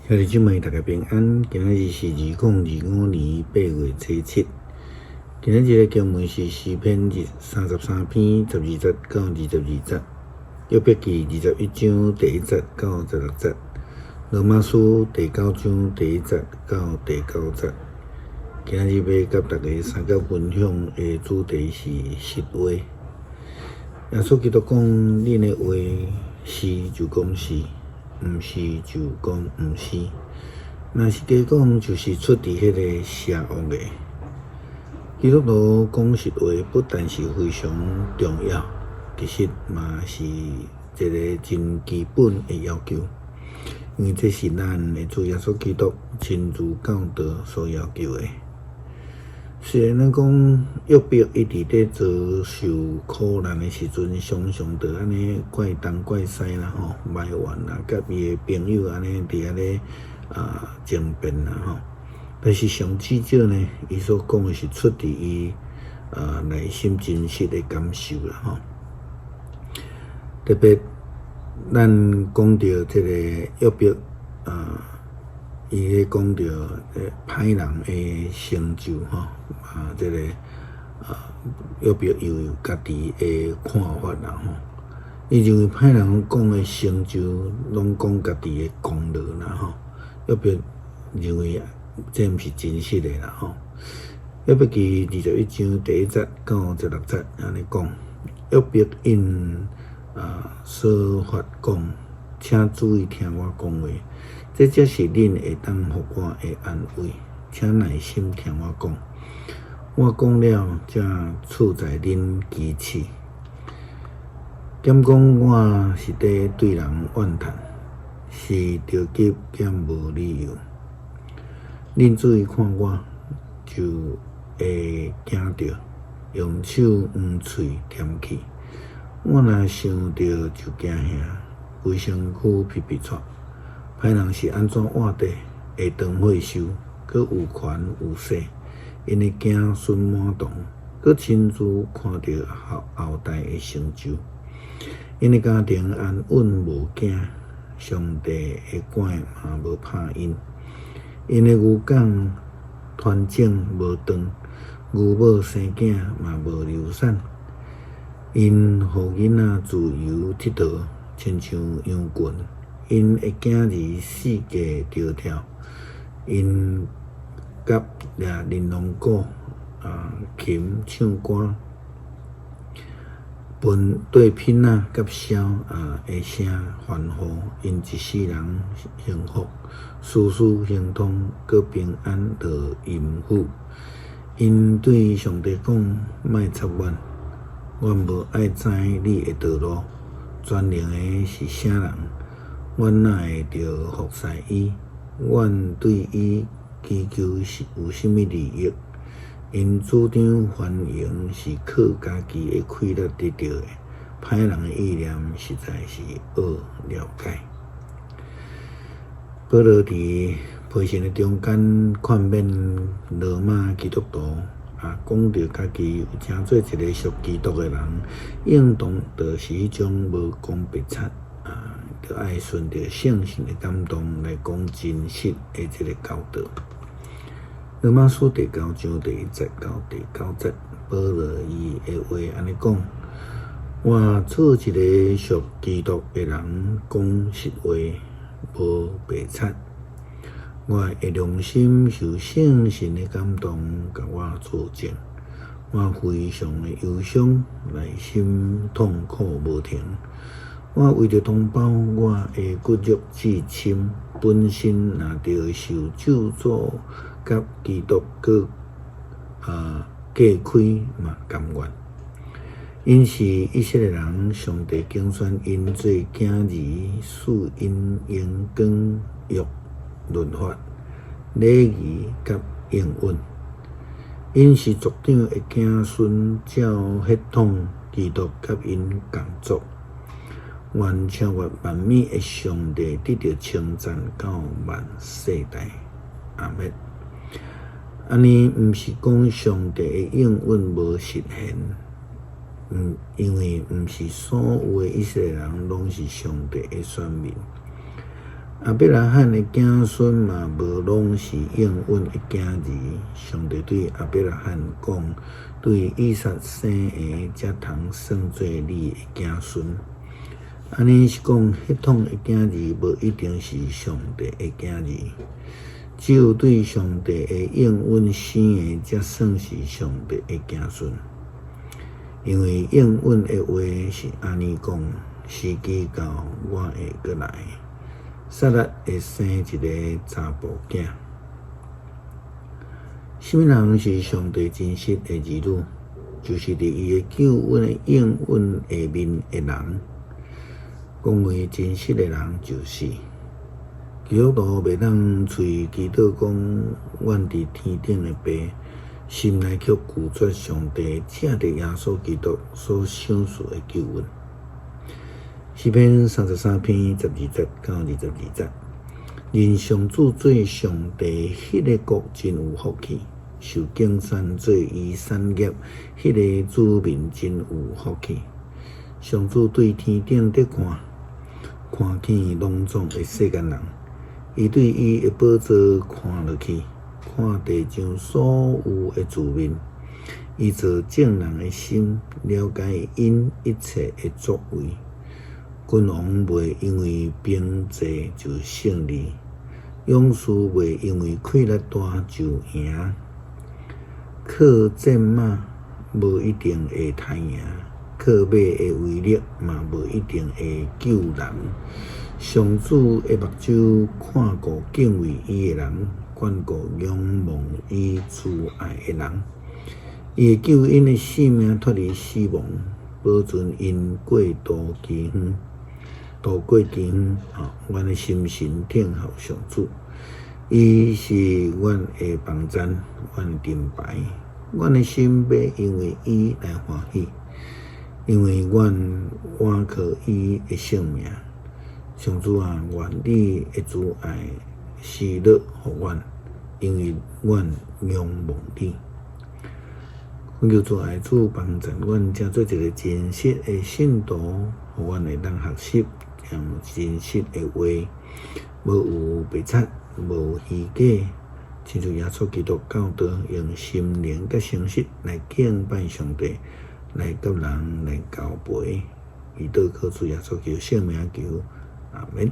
兄弟姊妹，大家平安。今仔日是2025年8月初7。今仔日的经文是诗篇33篇12节到22节，约伯记21章第1节到16节，罗马书第9章第1节到第9节。今仔日要甲大家三角分享的主题是实话。耶稣基督讲：恁的话是就讲是，毋是就讲毋是。若是假讲，就是出自迄个邪恶的。基督徒讲实话，不但是非常重要，其实嘛是一个真基本的要求，因为这是咱的主耶稣基督亲自教导所要求的。虽然咱讲约伯一直在遭受苦难的时阵，常常着安尼怪东怪西啦吼，埋怨啦，甲伊的朋友安尼伫安尼争辩啦吼。但是上至少呢，伊所讲的是出自伊内心真实的感受啦吼。特别咱讲到这个约伯伊咧讲到歹人的成就吼，这个约伯又有家己的看法啦吼。伊认为歹人讲的成就，拢讲家己的功劳啦吼。约伯认为这毋是真实的啦吼。约伯记21章第1节到16节安尼讲，约伯因所发讲，请注意听我讲话。这才是恁会当互我的安慰，请耐心听我讲。我讲了，才处在恁支持。减讲我是在对人怨叹，是着急兼无理由。恁注意看我，就会惊着，用手捂喙添气。我若想着就惊吓，规身躯皮皮喘。歹人是安怎活地，会当会受，佮有权有势，因会惊孙满堂，佮亲自看到后代的成就。因的家庭安稳无惊，上帝的管嘛无拍因。因的牛犅团整无断，牛母生囝嘛无流产。因互囡仔自由佚佗，亲像羊群。因会惊离世界条条，因甲掠玲珑鼓琴唱歌，分对品甲簫的声欢呼，因一世人幸福，事事亨通，佮平安到阴府。因对上帝讲：莫插阮，阮无爱知你的道路，全能的是啥人？阮哪会着服侍伊？阮对伊祈求是有甚物利益？因主张欢迎是靠家己的快乐得到的，歹人的意念实在是恶了解。保罗伫批信的中间劝勉罗马基督徒讲到家己有诚做一个属基督的人，应当就是迄种无讲别惨。就爱顺着圣神的感动来讲真实的这个教导。罗马书第9章第1节到第9节，保罗伊的话安尼讲：我做一个属基督的人，讲实话，无白贼。我的良心受圣神的感动，甲我作证。我非常的忧伤，内心痛苦无停。我为着同胞，我的骨肉至亲，本身若着受咒诅，甲基督各隔开嘛甘愿。因是以色列人，上帝拣选因做囝儿，使因应光约律法、礼仪甲应允。因是族长的子孙，照血统，基督甲因同族。愿超越万米的上帝得到称赞到万世代，阿们。安尼毋是讲上帝的应允无实现，因为毋是所有的以色列人拢是上帝的选民。阿伯拉罕的子孙嘛，无拢是应允的子儿。上帝对阿伯拉罕讲，对以撒生的才通算作你的子孙。安尼是讲，血统的子儿无一定是上帝的子儿，只有对上帝的应允生的才算是上帝的子孙。因为应允的话是安尼讲，时机到，我会过来。撒拉会生一个查甫囝。什么人是上帝真实的儿女？就是伫伊的救恩的应允下面的人。讲话真实的人就是基督徒，袂当嘴祈祷讲，阮伫天顶的爸，心内却拒绝上帝借着耶稣基督所赏赐的救恩。诗篇33篇12节到22节，认上主做上帝，迄个国真有福气；受敬山做伊产业，迄个子民真有福气。上主对天顶伫看，看见拢总的世间人，伊对伊的宝座看落去，看地上所有的子民，伊做正人的心，了解因一切的作为。君王袂因为兵济就胜利，勇士袂因为气力大就赢。靠战马无一定会赚赢，靠马的威力嘛无一定会救人。上主的目睭看顾敬畏伊的人，眷顾仰望伊慈爱的人。伊会救因的性命脱离死亡，保存因过渡期远。渡过期远，阮的心神听候上主，伊是阮的帮赞，阮的盾牌，阮的心要因为伊来欢喜，因为阮倚靠伊的性命。上主啊，愿你的慈爱施乐互阮，因为阮仰望你。恳求主爱主帮助阮，成做一个真实的信徒，互阮会当学习。真实的话，无有白贼，无虚假，亲像耶稣基督教导，用心灵甲诚实来敬拜上帝，来甲人来交陪。以祷告主耶稣基督圣名求，阿门。